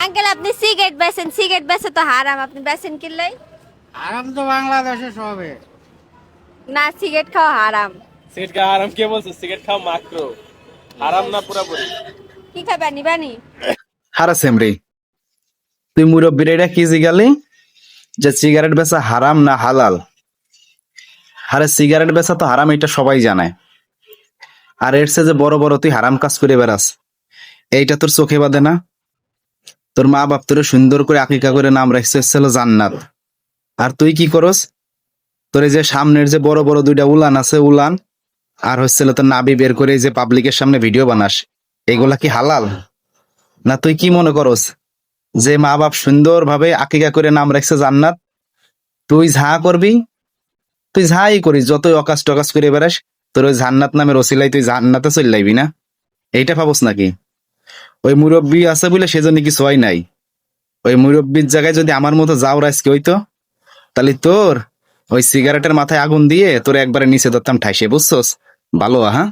Uncle আপনি cigarette বেচেন, cigarette বেচে তো হারাম, আপনি বেচেন কিনলেই? আরাম তো বাংলাদেশে সবে। না, সিগারেট খাওয়া হারাম। সিগারেট খাওয়া হারাম কে বলছে? সিগারেট খাওয়া মাত্র হারাম না পুরাপুরি। কি খাবেন নিবানি? হারা সেমরি তুই মুরব্বীর এটা কি জিগালি যে সিগারেট বেচা হারাম না হালাল? আরে সিগারেট বেচা তো হারাম, এটা সবাই জানে। আর এর চেয়ে যে বড় বড় তুই হারাম কাজ করে বেড়াস, এইটা তোর চোখে বাঁধে না? তোর মা বাপ তোরে সুন্দর করে আকিকা করে নাম রাখছে ছিল জান্নাত, আর তুই কি করস? তোর এই যে সামনের যে বড় বড় দুইটা উলান আছে, উলান আর হচ্ছিল তোর নাভি বের করে এই যে পাবলিকের সামনে ভিডিও বানাস, এগুলা কি হালাল? না তুই কি মনে করস যে মা বাপ সুন্দর ভাবে আকিকা করে নাম রাখছে জান্নাত, তুই যা করবি, তুই যাই করিস, যতই অকাশ টকাশ করে বেড়াস, তোর ওই জান্নাত নামের ওসিলাই তুই জান্নাতে চলে যাইবি না? এইটা ভাবস নাকি? ওই মুরব্বী আছে বলে সেজন্য কিছু হয় নাই। ওই মুরব্বীর জায়গায় যদি আমার মতো যাও রাজকে হইতো, তাহলে তোর ওই সিগারেটের মাথায় আগুন দিয়ে তোর একবারে নিচে ধরতাম ঠাইসে, বুঝছস? ভালো হ্যাঁ।